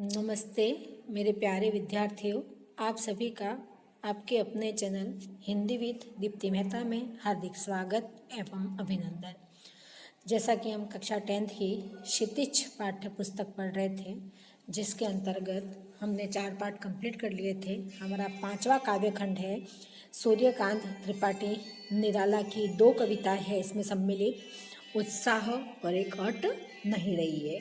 नमस्ते मेरे प्यारे विद्यार्थियों, आप सभी का आपके अपने चैनल हिंदी विद दीप्ति मेहता में हार्दिक स्वागत एवं अभिनंदन। जैसा कि हम कक्षा 10th की क्षितिज पाठ्य पुस्तक पढ़ रहे थे, जिसके अंतर्गत हमने 4 पाठ कंप्लीट कर लिए थे। हमारा 5वां काव्य खंड है सूर्यकांत त्रिपाठी निराला की 2 कविताएं है इसमें सम्मिलित, उत्साह और एक अट नहीं रही है।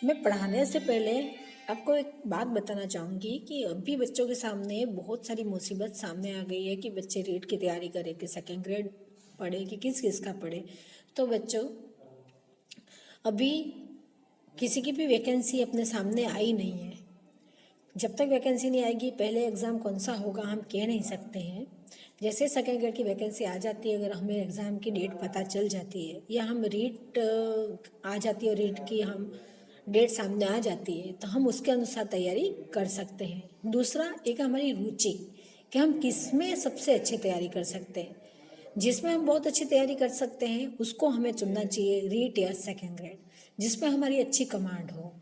मैं पढ़ाने से पहले आपको एक बात बताना चाहूँगी कि अभी बच्चों के सामने बहुत सारी मुसीबत सामने आ गई है कि बच्चे रीट की तैयारी करें कि सेकेंड ग्रेड पढ़े कि किस का पढ़े। तो बच्चों, अभी किसी की भी वैकेंसी अपने सामने आई नहीं है। जब तक वैकेंसी नहीं आएगी, पहले एग्ज़ाम कौन सा होगा हम कह नहीं सकते हैं। जैसे सेकेंड ग्रेड की वैकेंसी आ जाती है, अगर हमें एग्ज़ाम की डेट पता चल जाती है या हम रीट आ जाती है, रीट की हम डेट सामने आ जाती है, तो हम उसके अनुसार तैयारी कर सकते हैं। दूसरा, एक हमारी रुचि कि हम किस में सबसे अच्छी तैयारी कर सकते हैं। जिसमें हम बहुत अच्छी तैयारी कर सकते हैं उसको हमें चुनना चाहिए, रीट या सेकेंड ग्रेड, जिसमें हमारी अच्छी कमांड हो।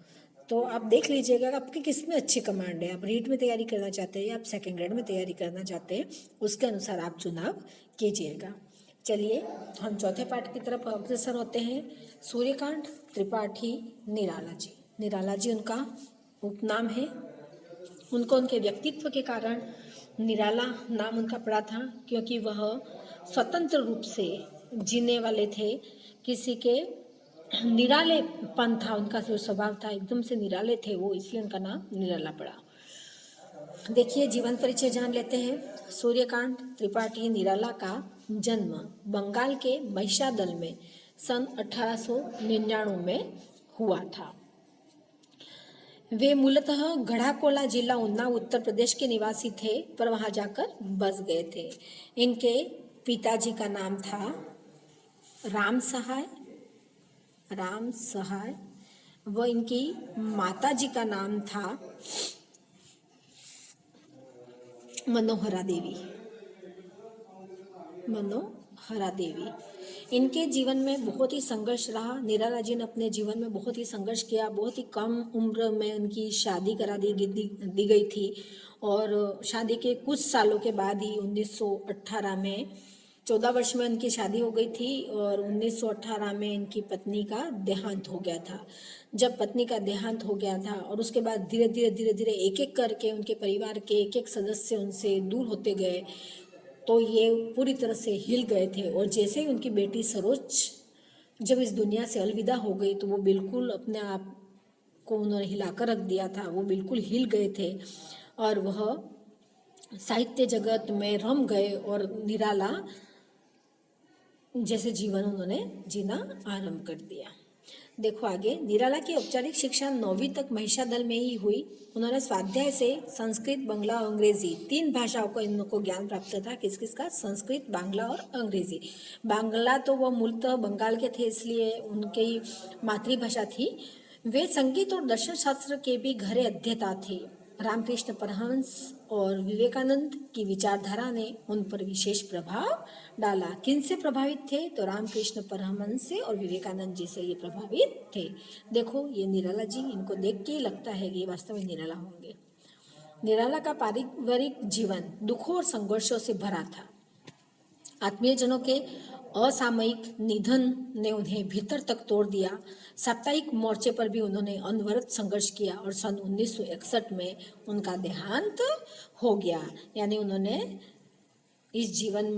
तो आप देख लीजिएगा आपकी किस में अच्छी कमांड है। आप रीट में तैयारी करना चाहते हैं या आप सेकेंड ग्रेड में तैयारी करना चाहते हैं, उसके अनुसार आप चुनाव कीजिएगा। चलिए हम चौथे पाठ की तरफ अग्रसर होते हैं। सूर्यकांत त्रिपाठी निराला जी उनका उपनाम है। उनको उनके व्यक्तित्व के कारण निराला नाम उनका पड़ा था, क्योंकि वह स्वतंत्र रूप से जीने वाले थे। किसी के निरालेपन था, उनका जो स्वभाव था एकदम से निराले थे वो, इसलिए उनका नाम निराला पड़ा। देखिए जीवन परिचय जान लेते हैं। सूर्यकांत त्रिपाठी निराला का जन्म बंगाल के महिषादल में सन 1899 में हुआ था। वे मूलतः गढ़ाकोला जिला उन्नाव उत्तर प्रदेश के निवासी थे, पर वहां जाकर बस गए थे। इनके पिताजी का नाम था राम सहाय व इनकी माताजी का नाम था मनोहरा देवी। इनके जीवन में बहुत ही संघर्ष रहा। निराला जी ने अपने जीवन में बहुत ही संघर्ष किया। बहुत ही कम उम्र में उनकी शादी करा दी गई थी और शादी के कुछ सालों के बाद ही 1918 में 14 वर्ष में उनकी शादी हो गई थी और 1918 में इनकी पत्नी का देहांत हो गया था। जब पत्नी का देहांत हो गया था और उसके बाद धीरे धीरे एक एक करके उनके परिवार के एक एक सदस्य उनसे दूर होते गए, तो ये पूरी तरह से हिल गए थे। और जैसे ही उनकी बेटी सरोज जब इस दुनिया से अलविदा हो गई, तो वो बिल्कुल अपने आप को उन्होंने हिलाकर रख दिया था। वो बिल्कुल हिल गए थे और वह साहित्य जगत में रम गए और निराला जैसे जीवन उन्होंने जीना आरंभ कर दिया। देखो आगे, निराला की औपचारिक शिक्षा 9वीं तक महिषादल में ही हुई। उन्होंने स्वाध्याय से संस्कृत, बांग्ला और अंग्रेजी 3 भाषाओं का इनको ज्ञान प्राप्त था। किस का? संस्कृत, बांग्ला और अंग्रेजी। बांग्ला तो वो मूलतः बंगाल के थे, इसलिए उनकी मातृभाषा थी। वे संगीत और दर्शन शास्त्र के भी गहरे अध्येता थे। रामकृष्ण परमहंस और विवेकानंद की विचारधारा ने उन पर विशेष प्रभाव डाला। किन से प्रभावित थे? तो रामकृष्ण परमहंस से और विवेकानंद जी से ये प्रभावित थे। देखो ये निराला जी, इनको देख के लगता है कि ये वास्तव में निराला होंगे। निराला का पारिवारिक जीवन दुखों और संघर्षों से भरा था। आत्मीयजनों के असामयिक निधन ने उन्हें भीतर तक तोड़ दिया। साप्ताहिक मोर्चे पर भी उन्होंने अनवरत संघर्ष किया और सन 1961 में उनका देहांत हो गया। यानी उन्होंने इस जीवन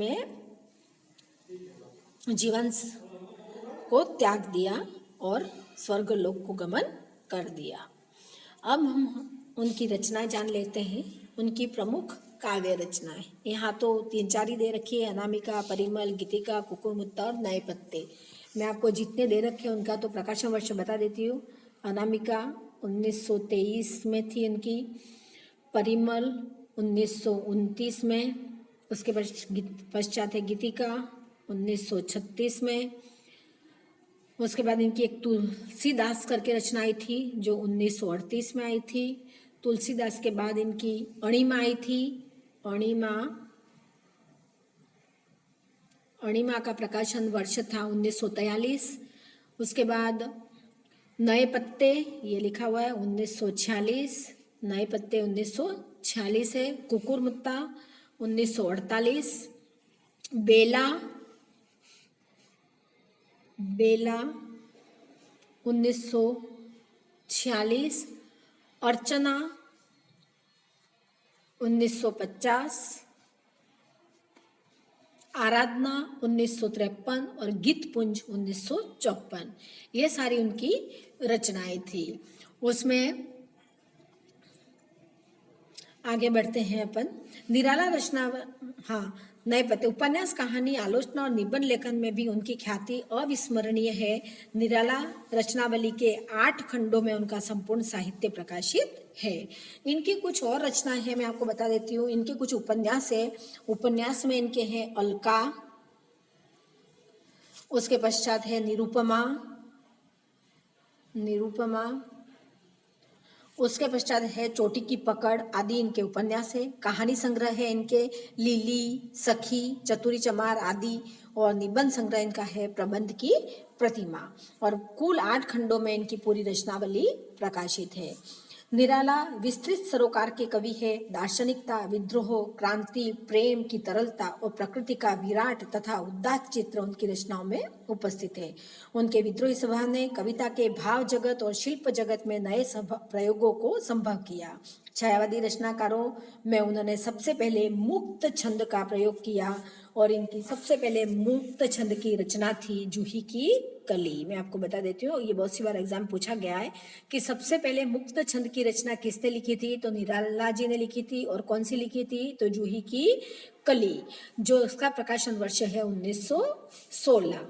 को त्याग दिया और स्वर्गलोक को गमन कर दिया। अब हम उनकी रचनाएं जान लेते हैं, उनकी प्रमुख काव्य रचनाएं। यहाँ तो 3-4 ही दे रखी है, अनामिका, परिमल, गीतिका, कुकुरमुत्ता और नए पत्ते। मैं आपको जितने दे रखे हैं उनका तो प्रकाशन वर्ष बता देती हूँ। अनामिका 1923 में थी इनकी, परिमल 1929 में, उसके पश्चात है गीतिका 1936 में, उसके बाद इनकी एक तुलसीदास करके रचना आई थी जो 1938 में आई थी। तुलसीदास के बाद इनकी अणिमा आई थी। अणिमा का प्रकाशन वर्ष था 1943। उसके बाद नए पत्ते ये लिखा हुआ है 1946, नए पत्ते 1946 है। कुकुरमुत्ता 1948, बेला बेला 1946, अर्चना 1950, आराधना 1953 और गीतपुंज 1954। ये सारी उनकी रचनाएं थी। उसमें आगे बढ़ते हैं अपन। निराला रचना, हाँ, नए पत्ते उपन्यास, कहानी, आलोचना और निबंध लेखन में भी उनकी ख्याति अविस्मरणीय है। निराला रचनावली के 8 खंडों में उनका संपूर्ण साहित्य प्रकाशित है। इनकी कुछ और रचनाएं हैं, मैं आपको बता देती हूँ। इनके कुछ उपन्यास है। उपन्यास में इनके हैं अलका, उसके पश्चात है निरुपमा, उसके पश्चात है चोटी की पकड़ आदि इनके उपन्यास है। कहानी संग्रह है इनके लिली, सखी, चतुरी चमार आदि। और निबंध संग्रह इनका है प्रबंध की प्रतिमा। और कुल 8 खंडों में इनकी पूरी रचनावली प्रकाशित है। निराला विस्तृत सरोकार के कवि है। दार्शनिकता, विद्रोह, क्रांति, प्रेम की तरलता और प्रकृति का विराट तथा उदात्त चित्र उनकी रचनाओं में उपस्थित है। उनके विद्रोही स्वभाव ने कविता के भाव जगत और शिल्प जगत में नए प्रयोगों को संभव किया। छायावादी रचनाकारों में उन्होंने सबसे पहले मुक्त छंद का प्रयोग किया और इनकी सबसे पहले मुक्त छंद की रचना थी जूही की कली। मैं आपको बता देती हूँ, ये बहुत सी बार एग्जाम पूछा गया है कि सबसे पहले मुक्त छंद की रचना किसने लिखी थी, तो निराला जी ने लिखी थी। और कौन सी लिखी थी, तो जूही की कली, जो उसका प्रकाशन वर्ष है 1916।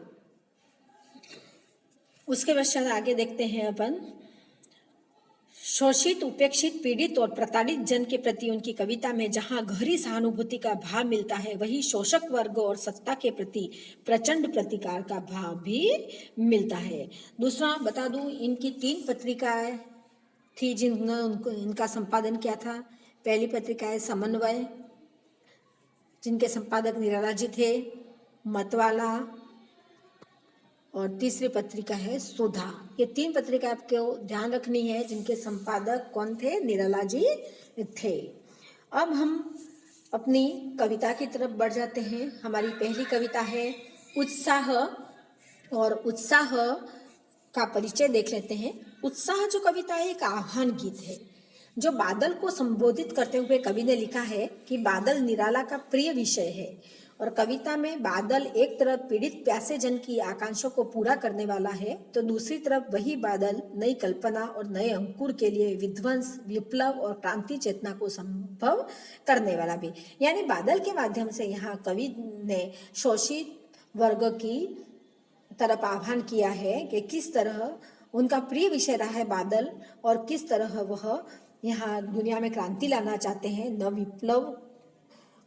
उसके पश्चात आगे देखते हैं अपन। शोषित, उपेक्षित, पीड़ित और प्रताड़ित जन के प्रति उनकी कविता में जहां गहरी सहानुभूति का भाव मिलता है, वहीं शोषक वर्ग और सत्ता के प्रति प्रचंड प्रतिकार का भाव भी मिलता है। दूसरा बता दूं, इनकी 3 पत्रिकाएं थी जिन्होंने इनका संपादन किया था। पहली पत्रिका है समन्वय, जिनके संपादक निराला जी थे। मतवाला और तीसरी पत्रिका है सुधा। ये 3 पत्रिका आपको ध्यान रखनी है, जिनके संपादक कौन थे, निराला जी थे। अब हम अपनी कविता की तरफ बढ़ जाते हैं। हमारी पहली कविता है उत्साह, और उत्साह का परिचय देख लेते हैं। उत्साह जो कविता है एक आह्वान गीत है, जो बादल को संबोधित करते हुए कवि ने लिखा है कि बादल निराला का प्रिय विषय है। और कविता में बादल एक तरफ पीड़ित प्यासे जन की आकांक्षाओं को पूरा करने वाला है, तो दूसरी तरफ वही बादल नई कल्पना और नए अंकुर के लिए विध्वंस, विप्लव और क्रांति चेतना को संभव करने वाला भी। यानी बादल के माध्यम से यहाँ कवि ने शोषित वर्ग की तरफ आह्वान किया है कि किस तरह उनका प्रिय विषय रहा है बादल, और किस तरह वह यहाँ दुनिया में क्रांति लाना चाहते हैं, न विप्लव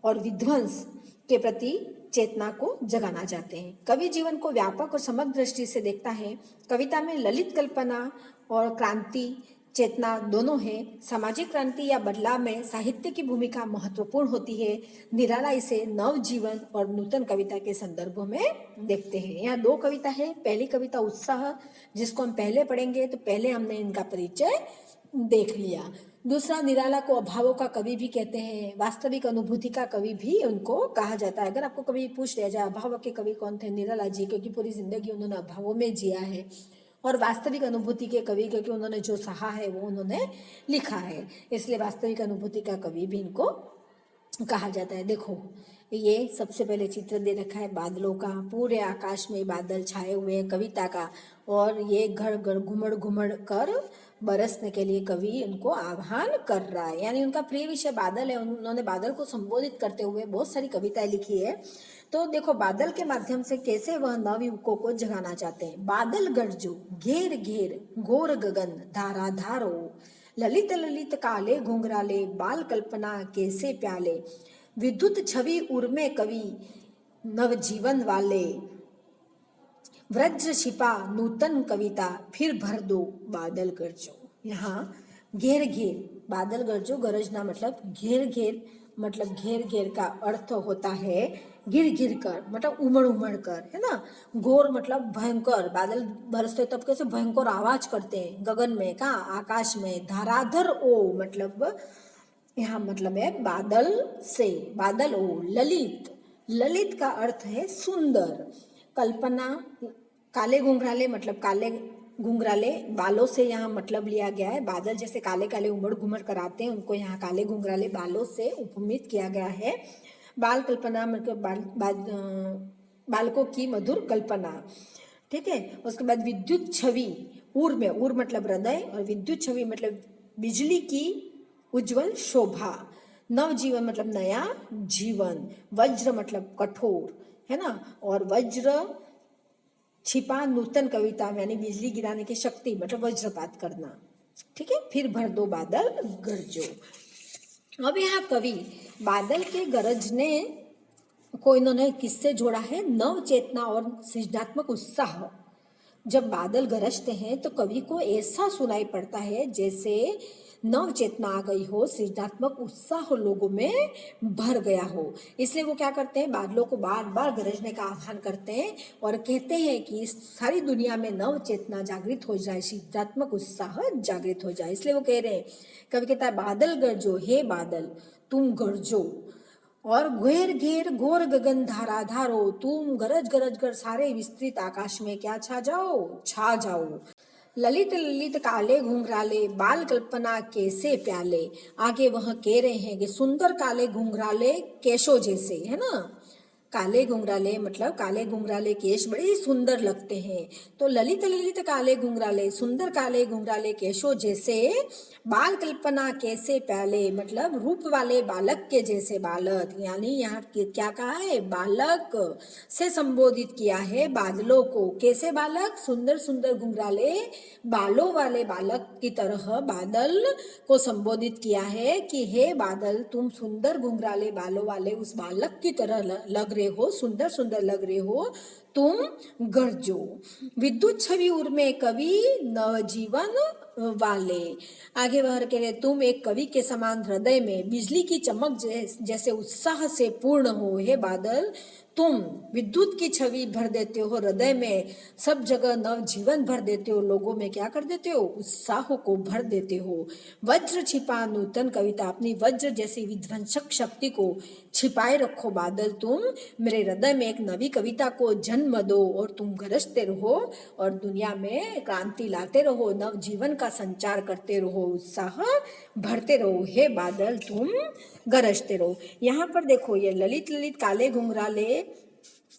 और विध्वंस के प्रति चेतना को जगाना चाहते हैं। कवि जीवन को व्यापक और समग्र दृष्टि से देखता है। कविता में ललित कल्पना और क्रांति चेतना दोनों है। सामाजिक क्रांति या बदलाव में साहित्य की भूमिका महत्वपूर्ण होती है। निराला इसे नव जीवन और नूतन कविता के संदर्भों में देखते हैं। यहाँ 2 कविता है। पहली कविता उत्साह, जिसको हम पहले पढ़ेंगे, तो पहले हमने इनका परिचय देख लिया। दूसरा, निराला को अभावों का कवि भी कहते हैं, वास्तविक अनुभूति का कवि भी उनको कहा जाता है। अगर आपको कभी पूछ लिया जाए अभाव के कवि कौन थे, निराला जी, क्योंकि पूरी जिंदगी उन्होंने अभावों में जिया है। और वास्तविक अनुभूति के कवि, क्योंकि उन्होंने जो सहा है वो उन्होंने लिखा है, इसलिए वास्तविक अनुभूति का कवि भी इनको कहा जाता है। देखो, ये सबसे पहले चित्र दे रखा है बादलों का, पूरे आकाश में बादल छाए हुए हैं कविता का, और ये घर घर घुमड़ घुमड़ कर बरसने के लिए कवि उनको आह्वान कर रहा है। यानी उनका प्रिय विषय बादल है। उन्होंने बादल को संबोधित करते हुए बहुत सारी कविताएं लिखी है। तो देखो, बादल के माध्यम से कैसे वह नवयुवकों को जगाना चाहते हैं। बादल गरजो घेर घेर घोर गगन धारा धारो, ललित ललित काले घुंघराले बाल कल्पना कैसे प्याले, विद्युत छवि उर्मे कवि नव जीवन वाले, वज्र छिपा नूतन कविता फिर भर दो बादल गरजो। यहाँ घेर घेर, बादल गरजो, गरजना मतलब घेर घेर, मतलब घेर घेर का अर्थ होता है गिर गिर कर मतलब उमड़ उमड़ कर, है ना। घोर मतलब भयंकर, बादल बरसते तब कैसे भयंकर आवाज करते हैं गगन में, कहाँ, आकाश में। धाराधर ओ मतलब यहाँ मतलब है बादल से, बादल ओ। ललित, ललित का अर्थ है सुंदर। कल्पना, काले घुंघराले मतलब काले घुंघराले बालों से यहाँ मतलब लिया गया है। बादल जैसे काले काले उमड़ घुमड़ कर आते हैं, उनको यहाँ काले घुंघराले बालों से उपमित किया गया है। बाल कल्पना मतलब बालकों की मधुर कल्पना, ठीक है। उसके बाद विद्युत छवि, उर में, उर मतलब हृदय और विद्युत छवि मतलब बिजली की उज्जवल शोभा। नवजीवन मतलब नया जीवन। वज्र मतलब कठोर, है ना। और वज्र छिपा नूतन कविता में, यानी बिजली गिराने की शक्ति मतलब वज्रपात करना, ठीक है। फिर भर दो बादल गरजो। अब यहाँ कवि बादल के गरजने को इन्होंने किससे जोड़ा है? नव चेतना और सृजनात्मक उत्साह। जब बादल गरजते हैं तो कवि को ऐसा सुनाई पड़ता है जैसे नव चेतना आ गई हो, सृजनात्मक उत्साह लोगों में भर गया हो। इसलिए वो क्या करते हैं, बादलों को बार बार गरजने का आह्वान करते हैं और कहते हैं कि इस सारी दुनिया में नव चेतना जागृत हो जाए, सृजनात्मक उत्साह जागृत हो जाए। इसलिए वो कह रहे हैं, कवि कहता है बादल गरजो, हे बादल तुम गरजो, और घेर घेर घोर गगन धारा धारो, तुम गरज गरज कर सारे विस्तृत आकाश में क्या छा जाओ, छा जाओ। ललित ललित काले घुंघराले बाल कल्पना कैसे प्याले। आगे वह कह रहे हैं कि सुंदर काले घुंघराले केशों जैसे, है ना। काले घुंघराले मतलब काले घुंघराले केश बड़े ही सुंदर लगते हैं। तो ललित ललित काले घुंघराले, सुंदर काले घुंघराले केशों जैसे। बाल कल्पना कैसे प्याले मतलब रूप वाले बालक के जैसे बालक, यानी यहाँ क्या कहा है, बालक से संबोधित किया है बादलों को। कैसे बालक? सुंदर सुंदर घुंघराले बालों वाले बालक की तरह बादल को संबोधित किया है कि हे बादल तुम सुंदर घुंघराले बालों वाले उस बालक की तरह लग रहे हो, सुंदर सुंदर लग रहे हो, तुम गरजो। विद्युत छवि उर में कवि नवजीवन वाले। आगे वह कह रहे, तुम एक कवि के समान हृदय में बिजली की चमक जैसे उत्साह से पूर्ण हो। हे बादल तुम विद्युत की छवि भर देते हो हृदय में, सब जगह नव जीवन भर देते हो, लोगों में क्या कर देते हो, उत्साह को भर देते हो। वज्र छिपा नूतन कविता, अपनी वज्र जैसी विध्वंसक शक्ति को छिपाए रखो बादल तुम, मेरे हृदय में एक नवी कविता को जन्म दो और तुम गरजते रहो और दुनिया में क्रांति लाते रहो, नव जीवन का संचार करते रहो, उत्साह भरते रहो। हे बादल तुम गरजते रहो। यहाँ पर देखो ये ललित ललित काले घुंघराले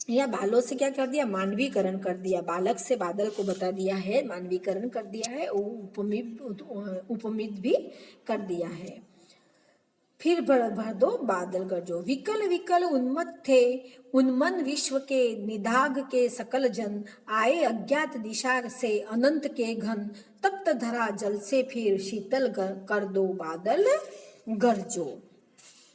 या बालों से क्या कर दिया, मानवीकरण कर दिया, बालक से बादल को बता दिया है, मानवीकरण कर दिया है, उपमित भी कर दिया है। फिर भर दो बादल गरजो। विकल विकल उन्मत्त थे उन्मन विश्व के निदाग के सकल जन, आए अज्ञात दिशा से अनंत के घन, तप्त धरा जल से फिर शीतल कर दो बादल गरजो।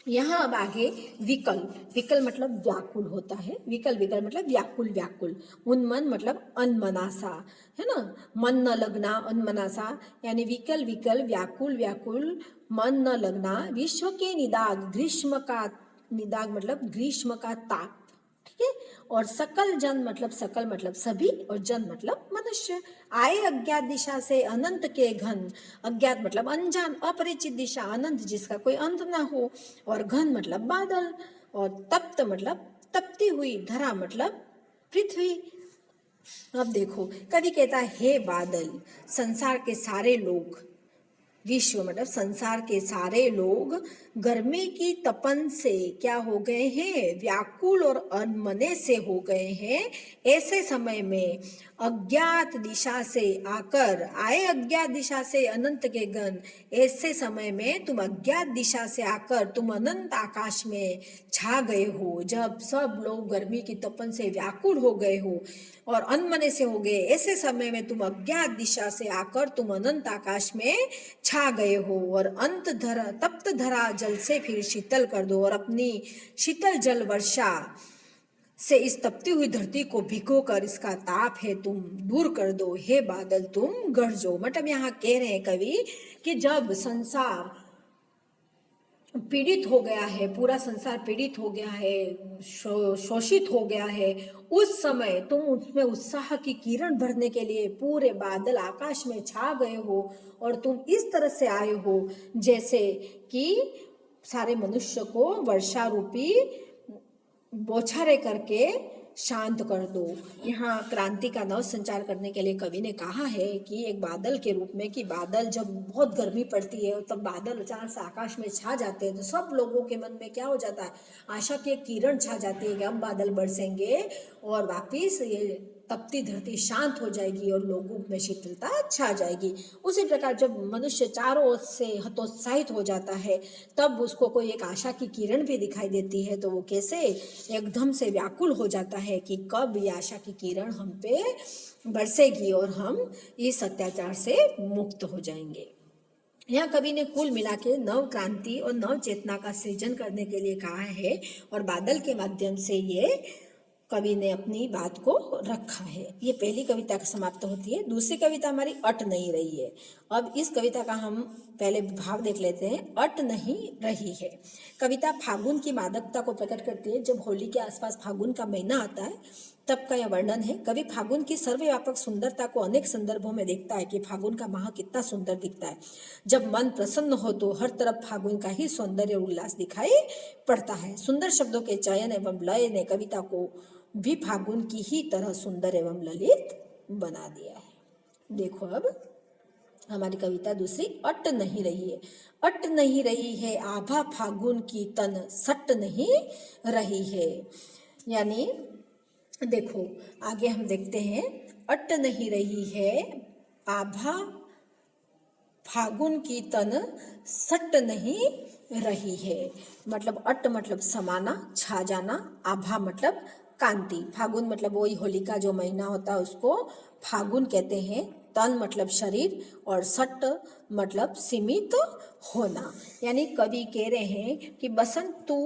यहाँ अब आगे विकल, विकल मतलब व्याकुल होता है, विकल विकल मतलब व्याकुल व्याकुल। उन्मन मतलब अनमनासा, है ना, मन न लगना, अनमनासा, यानी विकल विकल व्याकुल व्याकुल मन न लगना। विश्व के निदाग, ग्रीष्म का निदाग मतलब ग्रीष्म का ताप, ठीक है। और सकल जन मतलब सकल मतलब सभी, और जन मतलब मनुष्य। आए अज्ञात दिशा से अनंत के घन, अज्ञात मतलब अनजान अपरिचित दिशा, अनंत जिसका कोई अंत ना हो, और घन मतलब बादल, और तप्त मतलब तपती हुई, धरा मतलब पृथ्वी। अब देखो कवि कहता है, हे बादल संसार के सारे लोग, विश्व मतलब संसार के सारे लोग गर्मी की तपन से क्या हो गए हैं, व्याकुल और अनमने से हो गए हैं। ऐसे समय में अज्ञात दिशा से आकर, आए अज्ञात दिशा से अनंत के गण, ऐसे समय में तुम अज्ञात दिशा से आकर तुम अनंत आकाश में छा गए हो। जब सब लोग गर्मी की तपन से व्याकुल हो गए हो और अनमने से हो गए, ऐसे समय में तुम अज्ञात दिशा से आकर तुम अनंत आकाश में छा गए हो, और अंत धरा तप्त धरा जल से फिर शीतल कर दो, और अपनी शीतल जल वर्षा से इस तपती हुई धरती को भिगो कर इसका ताप है तुम दूर कर दो। हे बादल तुम गरजो। मतलब यहाँ कह रहे हैं कवि कि जब संसार पीड़ित हो गया है, पूरा संसार पीड़ित हो गया है, शोषित हो गया है, उस समय तुम उसमें उत्साह की किरण भरने के लिए पूरे बादल आकाश में छा गए हो और तुम इस तरह से आए हो जैसे कि सारे मनुष्य को वर्षा रूपी बौछारें करके शांत कर दो। यहाँ क्रांति का नव संचार करने के लिए कवि ने कहा है कि एक बादल के रूप में, कि बादल जब बहुत गर्मी पड़ती है तब बादल अचानक से आकाश में छा जाते हैं तो सब लोगों के मन में क्या हो जाता है, आशा की एक किरण छा जाती है कि अब बादल बरसेंगे और वापिस ये तपती धरती शांत हो जाएगी और लोगों में शीतलता छा जाएगी। उसी प्रकार जब मनुष्य चारों ओर से हतोत्साहित हो जाता है तब उसको कोई एक आशा की किरण भी दिखाई देती है तो वो कैसे एकदम से व्याकुल हो जाता है कि कब ये आशा की किरण हम पे बरसेगी और हम इस अत्याचार से मुक्त हो जाएंगे। यहाँ कवि ने कुल मिला के नव क्रांति और नव चेतना का सृजन करने के लिए कहा है और बादल के माध्यम से ये कवि ने अपनी बात को रखा है। ये पहली कविता का समाप्त होती है। दूसरी कविता हमारी अट नहीं रही है। अब इस कविता का हम पहले भाव देख लेते हैं। अट नहीं रही है कविता फागुन की मादकता को प्रकट करती है। जब होली के आसपास फागुन का महीना आता है तब का यह वर्णन है। कवि फागुन की सर्वव्यापक सुंदरता को अनेक संदर्भों में देखता है कि फागुन का माह कितना सुंदर दिखता है। जब मन प्रसन्न हो तो हर तरफ फागुन का ही सौंदर्य उल्लास दिखाई पड़ता है। सुंदर शब्दों के चयन एवं लय ने कविता को भी फागुन की ही तरह सुंदर एवं ललित बना दिया है। देखो अब हमारी कविता दूसरी, अट नहीं रही है। अट नहीं रही है आभा फागुन की तन सट नहीं रही है। यानी देखो आगे हम देखते हैं, अट नहीं रही है आभा फागुन की तन सट नहीं रही है। मतलब अट मतलब समाना, छा जाना, आभा मतलब कांति, फागुन मतलब वही होली का जो महीना होता है उसको फागुन कहते हैं। तन मतलब शरीर और सट मतलब सीमित होना। यानी कवि कह रहे हैं कि बसंत तू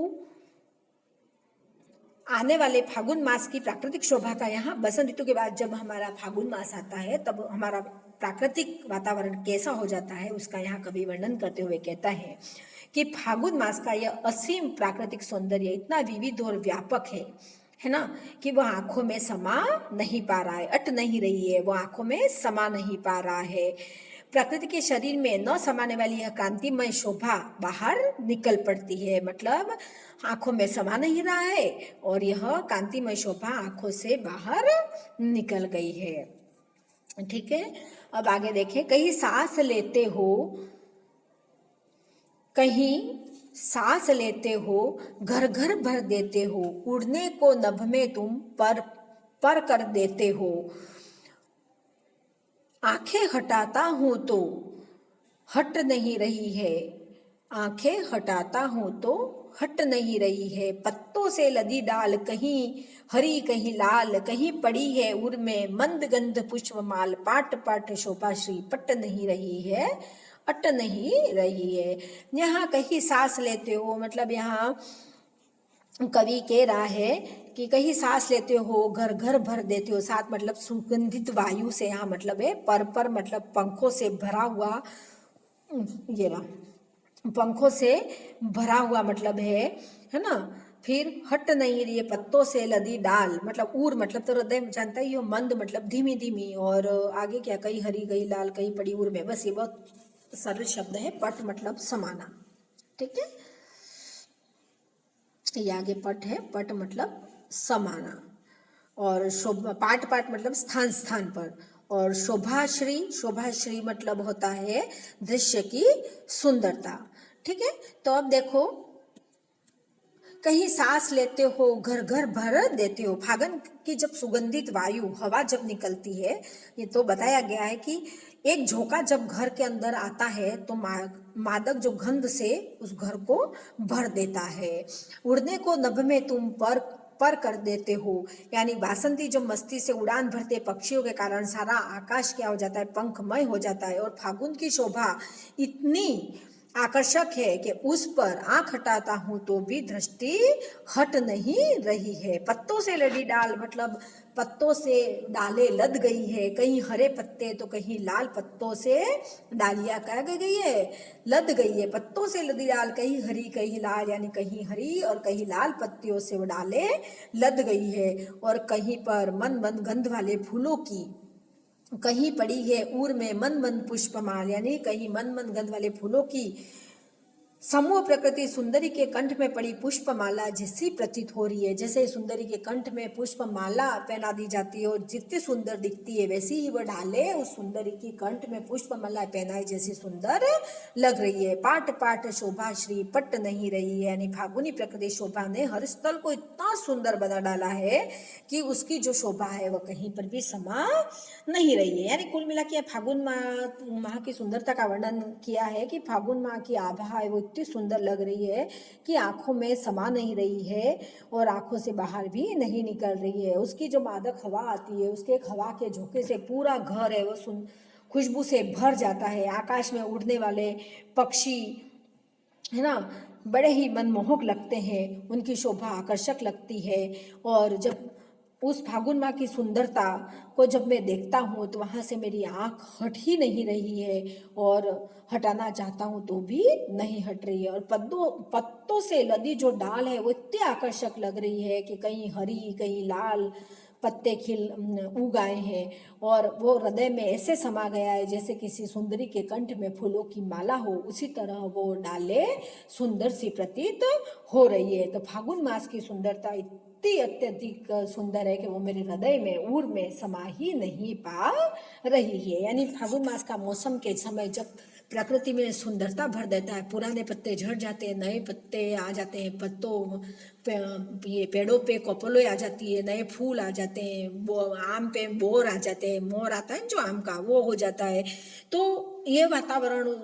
आने वाले फागुन मास की प्राकृतिक शोभा का यहाँ बसंत ऋतु के बाद जब हमारा फागुन मास आता है तब हमारा प्राकृतिक वातावरण कैसा हो जाता है उसका यहाँ कवि वर्णन करते हुए कहता है कि फागुन मास का यह असीम प्राकृतिक सौंदर्य इतना विविध और व्यापक है ना, कि वह आंखों में समा नहीं पा रहा है। अट नहीं रही है, वो आंखों में समा नहीं पा रहा है। प्रकृति के शरीर में न समाने वाली यह कांतिमय शोभा बाहर निकल पड़ती है। मतलब आंखों में समा नहीं रहा है और यह कांतिमय शोभा आंखों से बाहर निकल गई है। ठीक है, अब आगे देखें। कहीं सांस लेते हो, कहीं सांस लेते हो, घर घर भर देते हो, उड़ने को नभ में तुम पर कर देते हो। आंखें हटाता हूं तो हट नहीं रही है, आंखें हटाता हूं तो हट नहीं रही है। पत्तों से लदी डाल कहीं हरी कहीं लाल, कहीं पड़ी है उर में मंद गंध पुष्प माल। पाट पाट शोभा श्री पट नहीं रही है, अट नहीं रही है। यहाँ कहीं सांस लेते हो मतलब यहाँ कवि कह रहा है कि कहीं सांस लेते हो, घर घर भर देते हो। साथ मतलब सुगंधित वायु से, यहाँ मतलब है पर मतलब पंखों से भरा हुआ, ये रहा पंखों से भरा हुआ मतलब है ना। फिर हट नहीं रही है, पत्तों से लदी डाल मतलब उर मतलब तो हृदय जानता ही हो, मंद मतलब धीमी धीमी, और आगे क्या कहीं हरी कहीं लाल कहीं पड़ी उर में। बस ये बहुत सरल शब्द है। पट मतलब समाना। ठीक है, ये आगे पट है, पट मतलब समाना। और शोभा पाट पाट मतलब स्थान स्थान पर। और शोभाश्री, शोभाश्री मतलब होता है दृश्य की सुंदरता। ठीक है, तो अब देखो कहीं सांस लेते हो, घर घर भर देते हो। फागुन की जब सुगंधित वायु हवा जब निकलती है, ये तो बताया गया है कि एक झोंका जब घर के अंदर आता है तो मादक जो गंध से उस घर को भर देता है। उड़ने को नभ में तुम पर कर देते हो, यानी वासंती जब मस्ती से उड़ान भरते पक्षियों के कारण सारा आकाश क्या हो जाता है, पंखमय हो जाता है। और फागुन की शोभा इतनी आकर्षक है कि उस पर आंख हटाता हूं तो भी दृष्टि हट नहीं रही है। पत्तों से लदी डाल मतलब पत्तों से डालें लद गई है, कहीं हरे पत्ते तो कहीं लाल पत्तों से डालियां क्या गई है, लद गई है। पत्तों से लदी डाल कहीं हरी कहीं लाल, यानी कहीं हरी और कहीं लाल पत्तियों से वो डालें लद गई है। और कहीं पर मन मन गंध वाले फूलों की, कहीं पड़ी है उर में मन मन पुष्पमाल, यानी कहीं मन मन गंध वाले फूलों की समूह प्रकृति सुंदरी के कंठ में पड़ी पुष्पमाला जैसी प्रतीत हो रही है। जैसे सुंदरी के कंठ में पुष्पमाला पहना दी जाती है और जितनी सुंदर दिखती है वैसी ही वह ढाले उस सुंदरी की कंठ में पुष्पमाला पहनाई जैसी सुंदर लग रही है। पाट पाट शोभा श्री पट नहीं रही है, यानी फागुनी प्रकृति शोभा ने हर स्थल को इतना सुंदर बना डाला है कि उसकी जो शोभा है वह कहीं पर भी समा नहीं रही है। यानी कुल मिला के फागुन माह की सुंदरता का वर्णन किया है कि फागुन माह की आभा है वो इतनी सुंदर लग रही है कि आंखों में समा नहीं रही है और आंखों से बाहर भी नहीं निकल रही है। उसकी जो मादक हवा आती है, उसके हवा के झोंके से पूरा घर है वो खुशबू से भर जाता है। आकाश में उड़ने वाले पक्षी है ना बड़े ही मनमोहक लगते हैं, उनकी शोभा आकर्षक लगती है। और जब उस फागुन माह की सुंदरता को जब मैं देखता हूँ तो वहाँ से मेरी आँख हट ही नहीं रही है और हटाना चाहता हूँ तो भी नहीं हट रही है। और पत्तों से लदी जो डाल है वो इतनी आकर्षक लग रही है कि कहीं हरी कहीं लाल पत्ते उग आए हैं और वो हृदय में ऐसे समा गया है जैसे किसी सुंदरी के कंठ में फूलों की माला हो, उसी तरह वो डाले सुंदर सी प्रतीत हो रही है। तो फागुन मास की सुंदरता इतनी अत्यधिक सुंदर है कि वो मेरे हृदय में उर में समा ही नहीं पा रही है। यानी फागुन मास का मौसम के समय जब प्रकृति में सुंदरता भर देता है, पुराने पत्ते झड़ जाते हैं, नए पत्ते आ जाते हैं, ये पेड़ों पे कपलों आ जाती है, नए फूल आ जाते हैं, आम पे बोर आ जाते हैं, मोर आता है जो आम का वो हो जाता है। तो ये वातावरण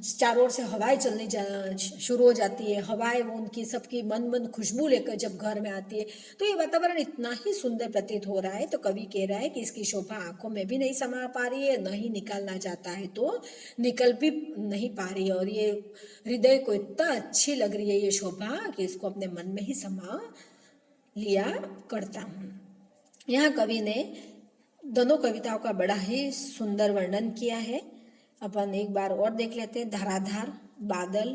चारों ओर से हवाएं चलनी शुरू हो जाती है, हवाएं उनकी सबकी मन मन खुशबू लेकर जब घर में आती है तो ये वातावरण इतना ही सुंदर प्रतीत हो रहा है। तो कवि कह रहा है कि इसकी शोभा आंखों में भी नहीं समा पा रही है, न ही निकालना चाहता है तो निकल भी नहीं पा रही है। और ये हृदय को इतना अच्छी लग रही है ये शोभा कि इसको अपने मन में ही समा लिया करता हूँ। यहाँ कवि ने दोनों कविताओं का बड़ा ही सुंदर वर्णन किया है। अपन एक बार और देख लेते हैं। धराधार, बादल,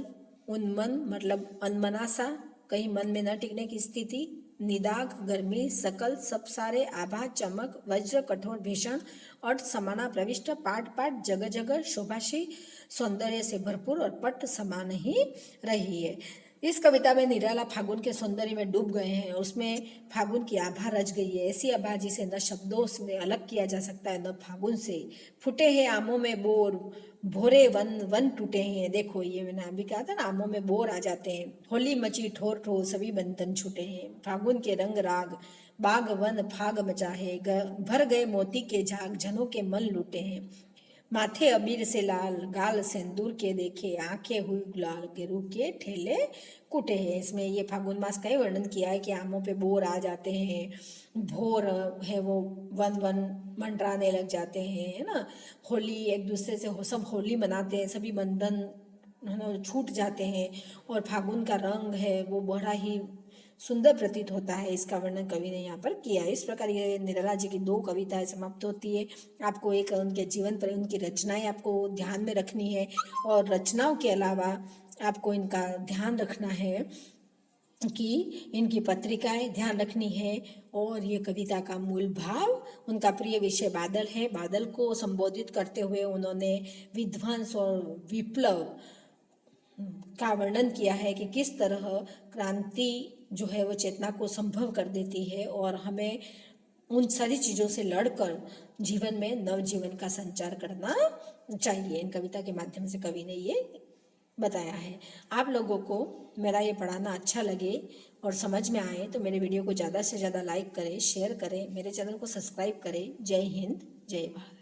उन्मन मतलब अनमना सा, कहीं मन में न टिकने की स्थिति, निदाग, गर्मी, सकल, सब सारे, आभा, चमक, वज्र, कठोर, भीषण, अर्थ समाना प्रविष्ट, पाट पाट, जगह जगह, शोभाशी, सौंदर्य से भरपूर और पट समा नहीं रही है। इस कविता में निराला फागुन के सौंदर्य में डूब गए हैं। उसमें फागुन की आभा रच गई है, ऐसी आभा जिसे न शब्दों से अलग किया जा सकता है न फागुन से। फूटे हैं आमों में बोर, भोरे वन वन टूटे हैं। देखो ये मैंने अभी कहा था ना, आमों में बोर आ जाते हैं। होली मची ठोर ठोर, सभी बंधन छूटे हैं। फागुन के रंग राग, बाग वन फाग मचा है। भर गए मोती के झाग, झनों के मन लूटे हैं। माथे अबीर से लाल, गाल सिंदूर के देखे, आंखें हुई गुलाल, गेरू के ठेले कुटे हैं। इसमें ये फागुन मास का ही वर्णन किया है कि आमों पे बोर आ जाते हैं, भोर है वो वन वन मंडराने लग जाते हैं, है ना। होली एक दूसरे से सब होली मनाते हैं, सभी बंधन है ना छूट जाते हैं और फागुन का रंग है वो बड़ा ही सुंदर प्रतीत होता है। इसका वर्णन कवि ने यहाँ पर किया है। इस प्रकार ये निराला जी की 2 कविताएं समाप्त होती है। आपको एक उनके जीवन पर उनकी रचनाएं आपको ध्यान में रखनी है और रचनाओं के अलावा आपको इनका ध्यान रखना है कि इनकी पत्रिकाएं ध्यान रखनी है। और ये कविता का मूल भाव, उनका प्रिय विषय बादल है। बादल को संबोधित करते हुए उन्होंने विध्वंस और विप्लव का वर्णन किया है कि किस तरह क्रांति जो है वो चेतना को संभव कर देती है और हमें उन सारी चीज़ों से लड़कर जीवन में नव जीवन का संचार करना चाहिए। इन कविता के माध्यम से कवि ने ये बताया है। आप लोगों को मेरा ये पढ़ाना अच्छा लगे और समझ में आए तो मेरे वीडियो को ज़्यादा से ज़्यादा लाइक करें, शेयर करें, मेरे चैनल को सब्सक्राइब करें। जय हिंद, जय भारत।